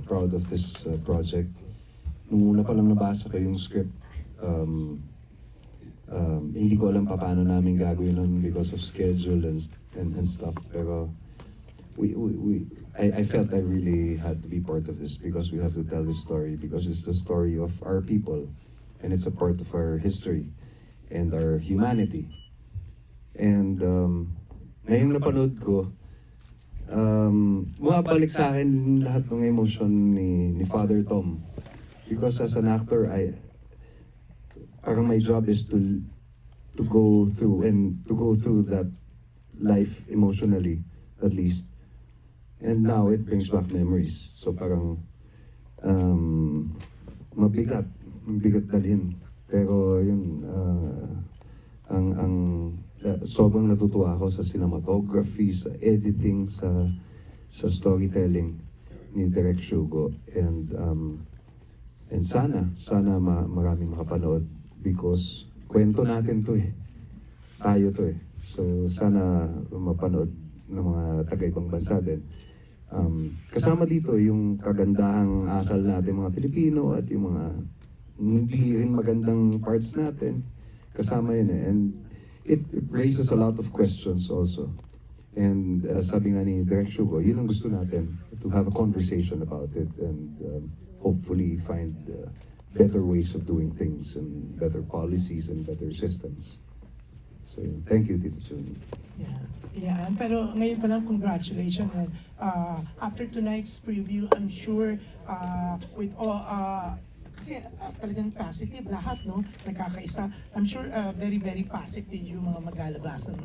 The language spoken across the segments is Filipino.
proud of this project. Nung una pa lang nabasa ko yung script, hindi ko alam pa paano namin gagawin nun because of schedule and stuff. Pero I felt I really had to be part of this because we have to tell this story because it's the story of our people and it's a part of our history and our humanity. And ngayong napanood ko, bumabalik sa akin lahat ng emotion ni Father Tom. Because as an actor, parang my job is to go through that life emotionally, at least. And now it brings back memories. So parang mabigat dalhin. Pero yun, sobrang natutuwa ako sa cinematography, sa editing, sa storytelling ni Direk Shugo. And sana maraming makapanood because kwento natin to eh. Tayo to eh. So sana mapanood ng mga taga-ibang bansa din. Kasama dito yung kagandahang asal natin mga Pilipino at yung mga hindi rin magandang parts natin. Kasama yun eh. And it raises a lot of questions also. And sabi nga ni Direk Shugo, yun ang gusto natin, to have a conversation about it and hopefully find better ways of doing things and better policies and better systems. So thank you, Tito Chun. Yeah, pero ngayon pa lang, congratulations. And after tonight's preview, I'm sure with all, kasi talagang positive lahat, no? Nagkakaisa. I'm sure very, very positive yung mga maglalabas ng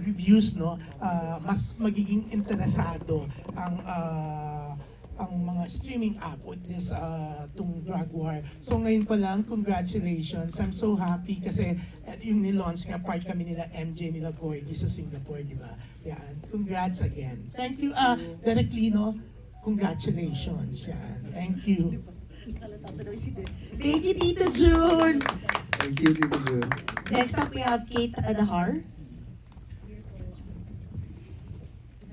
reviews, no? Mas magiging interesado ang mga streaming app with this tung drug war. So ngayon pa lang, congratulations. I'm so happy kasi yung nilaunch nga, part kami nila MJ, nila Gordy sa Singapore, di ba? Yan. Congrats again. Thank you, Direk Lino. Congratulations. Yan. Thank you. Thank you, Tito Jun. Thank you, Tito Chun. Next up, we have Kate Adahar.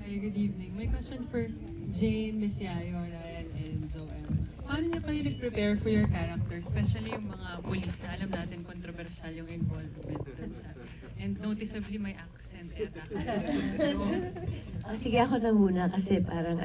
Hi, good evening. My question for Jane, Miss Yayo, Ryan, and Zoe. Paano niyo kayo nag-prepare for your character? Especially yung mga police na alam natin controversial yung involvement dun sa... And noticeably may accent eta. So, Sige ako na muna kasi parang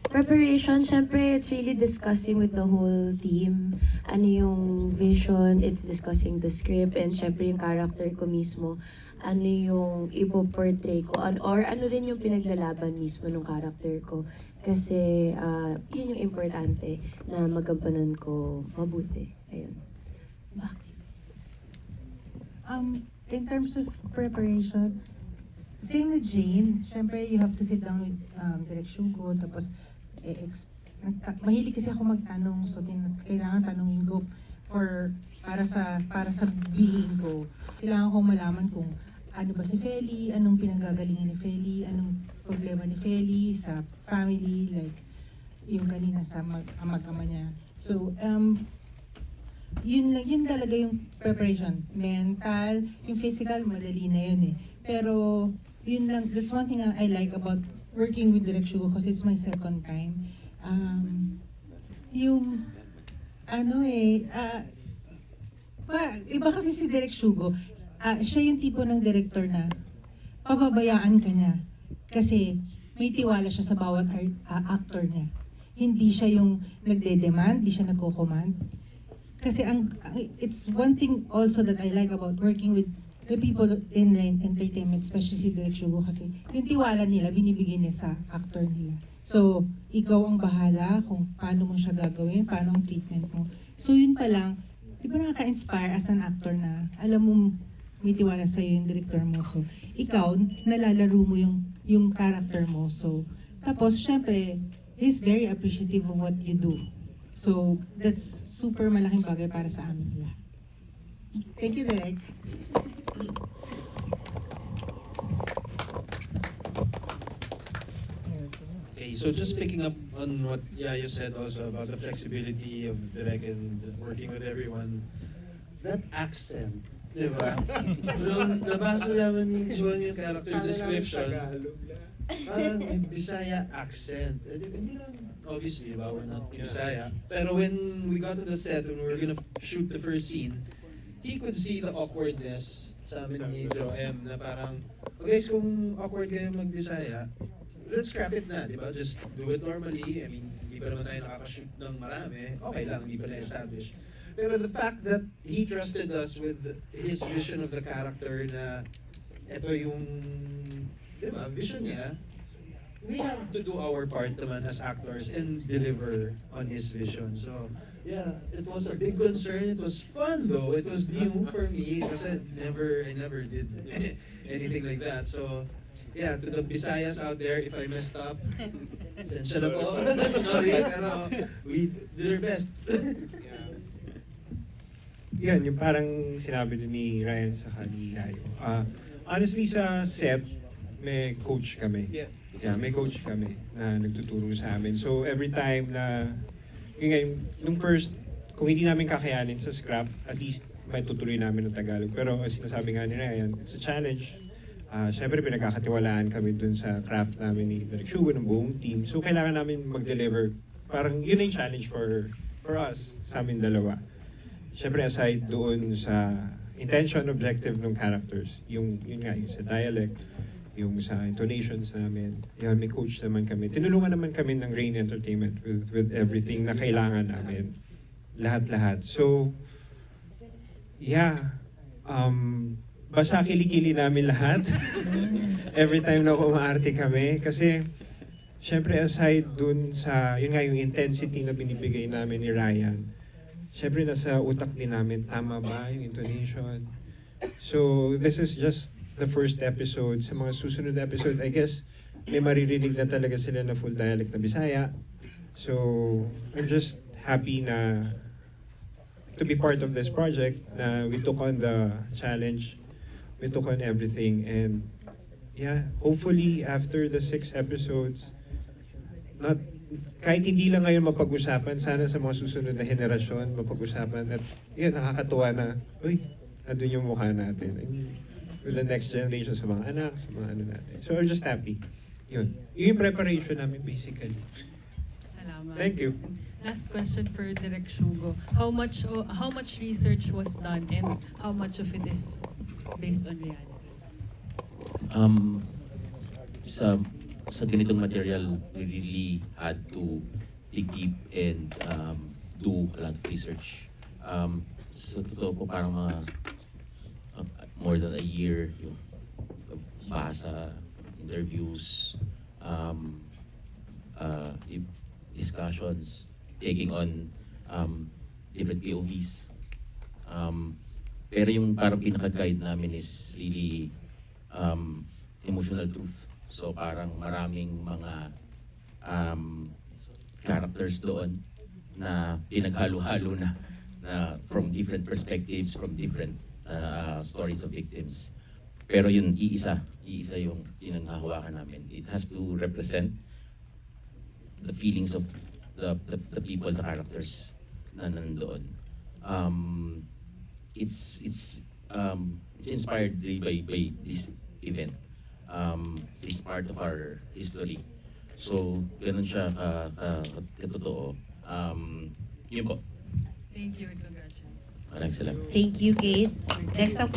preparation, syempre it's really discussing with the whole team. Ano yung vision, it's discussing the script, and syempre yung character ko mismo. Ano yung ipo-portray ko, or ano rin yung pinaglalaban mismo ng character ko. Kasi yun yung importante na magampanan ko mabuti. Ayun. Bakit? In terms of preparation, same with Jane. Siyempre, you have to sit down with Direk Shugo, tapos mahilig kasi ako magtanong, so kailangan tanungin ko para sa being ko. Kailangan kong malaman kung ano ba si Feli, anong pinanggagalingan ni Feli, anong problema ni Feli sa family, like yung kanina sa mag-ama niya. So, yun talaga yung preparation. Mental, yung physical, madali na yun eh. Pero, yun lang, that's one thing I like about working with Direk Shugo kasi it's my second time. Iba kasi si Direk Shugo, siya yung tipo ng director na pababayaan ka niya kasi may tiwala siya sa bawat actor niya. Hindi siya yung nagde-demand, hindi siya nagko-command. Kasi it's one thing also that I like about working with the people in entertainment, especially si Direk Shugo, kasi yung tiwala nila, binibigay niya sa actor nila. So, ikaw ang bahala kung paano mo siya gagawin, paano ang treatment mo. So, yun pa lang, di ba nakaka-inspire as an actor na alam mo may tiwala sa'yo yung director mo. So, ikaw, nalalaro mo yung character mo. So, tapos, syempre, he's very appreciative of what you do. So, that's super malaking bagay para sa amin lahat. Thank you, Direk. Okay, so just picking up on what Yayo said also about the flexibility of Direk and working with everyone, that accent, di ba? Nung nabasa naman ni John yung character description, Parang may Bisaya accent. Hindi lang, obviously, diba, we're not Bisaya. Pero when we got to the set, when we were gonna shoot the first scene, he could see the awkwardness sa amin ni Joe M na parang, okay, so kung awkward kayo mag-Bisaya, let's scrap it na, di ba? Just do it normally. I mean, hindi pa naman tayo nakakashoot ng marami. Okay lang, hindi pa na-establish. Pero the fact that he trusted us with his vision of the character na ito yung, di ba, vision niya, we have to do our part naman as actors and deliver on his vision. So, yeah, it was a big concern. It was fun though. It was new for me kasi I never did anything like that. So, yeah, to the Visayas out there, if I messed up, sensya na po. Sorry, pero we did our best. Yan, yung parang sinabi din ni Ryan sa ni Yayo. Honestly, sa set, may coach kami. Yeah. Yeah, may coach kami na nagtuturo sa amin. So every time na, yun nga, nung first, kung hindi namin kakayanin sa scrap, at least may tutuloy namin ng Tagalog. Pero as sinasabi nga ni Ryan, it's a challenge. Siyempre, pinagkakatiwalaan kami dun sa craft namin ni Direk Shugo ng buong team. So kailangan namin mag-deliver. Parang yun yung challenge for us, sa amin dalawa. Siyempre, aside doon sa intention, objective ng characters, yun nga, yung sa dialect, yung sa intonations namin, yun, may coach naman kami. Tinulungan naman kami ng Rain Entertainment with everything na kailangan namin. Lahat-lahat. So, yeah, basta kilikili namin lahat. Every time na umaarte kami. Kasi, syempre aside dun sa, yun nga, yung intensity na binibigay namin ni Ryan, syempre nasa utak din namin, tama ba yung intonation? So, this is just the first episode. Sa mga susunod na episode, I guess, may maririnig na talaga sila na full dialect na Bisaya. So, I'm just happy na to be part of this project, na we took on the challenge, we took on everything, and yeah, hopefully after the 6 episodes, kahit hindi lang ngayon mapag-usapan, sana sa mga susunod na henerasyon mapag-usapan, at yun, nakakatuwa na, uy, andun yung mukha natin. I mean, with the next generation, sa mga anak, sa mga ano natin. So I'm just happy. Yun. Yung preparation namin basically. Salamat. Thank you. Last question for Direk Shugo. How much research was done and how much of it is based on reality? Sa ganitong material, we really had to dig deep and do a lot of research. Sa totoo po, parang mga more than a year yung of basa, interviews, discussions, taking on different POVs. Pero yung parang pinaka-guide namin is really emotional truth. So parang maraming mga characters doon na pinaghalo-halo na from different perspectives, from different stories of victims. Pero yun, iisa yung pinanghahawakan namin. It has to represent the feelings of the people, the characters na nandoon. It's inspired really by this event. It's part of our history. So, ganun siya katotoo. Yun po. Thank you and congratulations. Maraming salamat. Thank you, Kate. Next up,